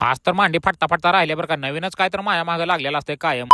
आज तर मांडी फाटता फाटता राहिले बरं का. नवीनच काय तर माझ्या मागे लागलेला असते कायम.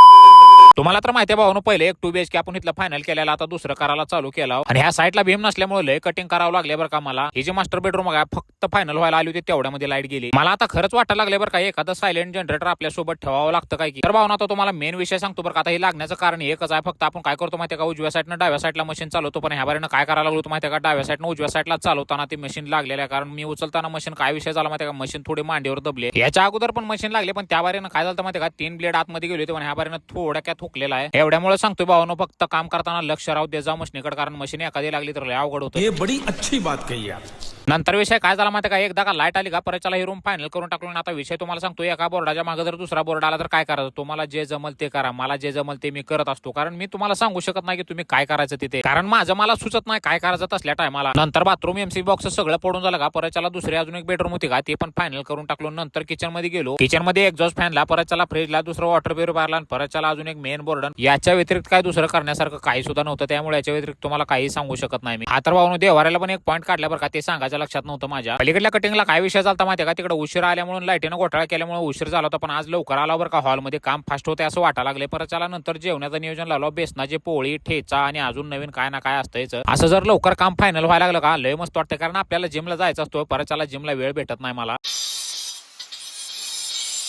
तुम्हाला तर माहिती आहे भावानो, पहिले एक 2 BHK आपण इथलं फायनल केलेला, आता दुसरं करायला चालू केला. आणि ह्या साईडला भीम नसल्यामुळे लय कटिंग करावं लागले बरं का मला. ही जी मास्टर बेडरूम आहे फक्त फायनल व्हायला आली होती तेवढ्यामध्ये लाईट गेली. मला आता खरंच वाटायला लागले बरं का, एखादं सायलेंट जनरेटर आपल्या सोबत ठेवावं लागतं काय की. तर भावना आता तुम्हाला मेन विषय सांगतो बरं का. आता हे लागण्याचं कारण एकच आहे, फक्त आपण काय करतो माहिती का, उजव्या साईडनं डाव्या साईडला मशीन चालवतो. पण ह्या बारीनं काय करायला लागलो माहिती का, डाव्या साईडनं उजव्या साईडला चालवताना ती मशीन लागलेलं आहे. कारण मी उचलताना मशीन काय विषय झाला माहिती का, मशीन थोडी मांडीवर दबली. याच्या अगोदर पण मशीन लागले, पण त्या बारीनं काय झालं माहिती का, 3 ब्लेड आतमध्ये गेले होते. पण ह्या बारीनं थोडा काय थुकलेला आहे. एवढ्यामुळे सांगतोय भावानो, फक्त काम करताना लक्ष राहू दे जा मशीनीकडे, कारण मशीन एखादी लागली तर लय अवघड होतं. ये बड़ी अच्छी बात कही आप. नंतर विषय काय झाला माहिती का, एकदा का लाईट आली का परत चला ही रूम फायनल करून टाकलो. आता विषय तुम्हाला सांगतो, एका बोर्डाच्या मागे जर दुसरा बोर्ड आला तर काय करायचं, तुम्हाला जे जमल ते करा. मला जे जमल ते मी करत असतो, कारण मी तुम्हाला सांगू शकत नाही की तुम्ही काय करायचं तिथे, कारण माझं मला सुचत नाही काय करायचं तसल्या टायमाला. नंतर बाथरूम MC बॉक्स सगळं पडून झालं का, परत चला दुसरी अजून एक बेडरूम होती का, ते पण फायनल करून टाकलो. नंतर किचन मध्ये गेलो, किचन मध्ये एक्झॉस्ट फॅनला, परत चला फ्रीजला दुसरं वॉटर प्युरिफायरला, परत चला अजून एक मेन बोर्ड. याच्या व्यतिरिक्त काय दुसरं करण्यासारखं काही सुद्धा नव्हतं. त्यामुळे याच्या व्यतिरिक्त तुम्हाला काही सांगू शकत नाही मी. आता भाऊ देवाऱ्याला पण एक पॉईंट काढल्या बरं का, ते सांगायचं लक्षात नव्हतं माझ्या. पलीकडल्या कटिंगला काय विषय झाला माहिती का, तिकडे उशीर आल्यामुळे लाईटीनं घोटाळा केल्यामुळे उशीर झाला होता. पण आज लवकर आला बरं का, हॉलमध्ये काम फास्ट होते असं वाटायला लागले. परत चला नंतर जेवणाचं नियोजन लावलं, बेसनाची पोळी, ठेचा आणि अजून नवीन काय ना काय असतंच. असं जर लवकर काम फायनल व्हायला लागलं का लय मस्त वाटतं, कारण आपल्याला जिमला जायचं असतो. परत चला जिमला वेळ भेटत नाही मला.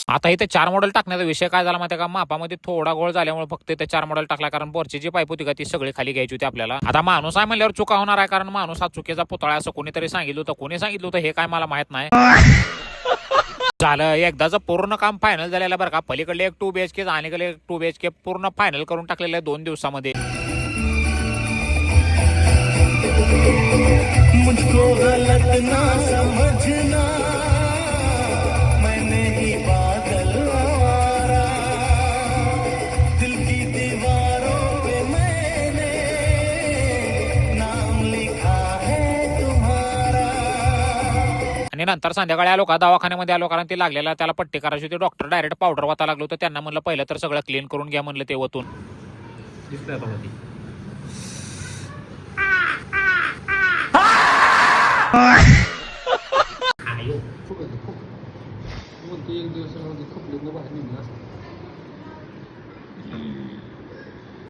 आता इथे 4 मॉडेल टाकण्याचा विषय काय झाला माहिती का, मापामध्ये थोडा गोळ झाल्यामुळे फक्त इथे 4 मॉडेल टाकला, कारण बोरची जी पाईप होती का ती सगळी खाली घ्यायची होती आपल्याला. आता माणूस आहे म्हणल्यावर चुका होणार आहे, कारण माणूस हा चुकीचा पुतळा असं कोणीतरी सांगितलं होतं. कोणी सांगितलं होतं हे काय मला माहित नाही. झालं एकदाच पूर्ण काम फायनल झालेलं बरं का. पलीकडले एक 2 BHK आणि एक 2 BHK पूर्ण फायनल करून टाकलेलं आहे 2 दिवसामध्ये. मुझको गलत ना समझना, मैंने ही बादल आवारा, दिल की दीवारों पे मैंने नाम लिखा है तुम्हारा. आणि नंतर संध्याकाळी आलो का, दवाखान्यामध्ये आलो, कारण ते लागलेला त्याला पट्टी करायची होती. डॉक्टर डायरेक्ट पावडर वाचा लागलो, तर त्यांना म्हणलं पहिलं तर सगळं क्लीन करून घ्या म्हणलं ते वतून.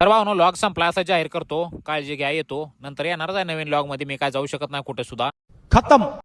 तर भावनो लॉग संपला असं जाहीर करतो. काळजी घ्या, येतो नंतर येणारच आहे नवीन लॉग मध्ये. मी काय जाऊ शकत नाही कुठे सुद्धा. खत्म.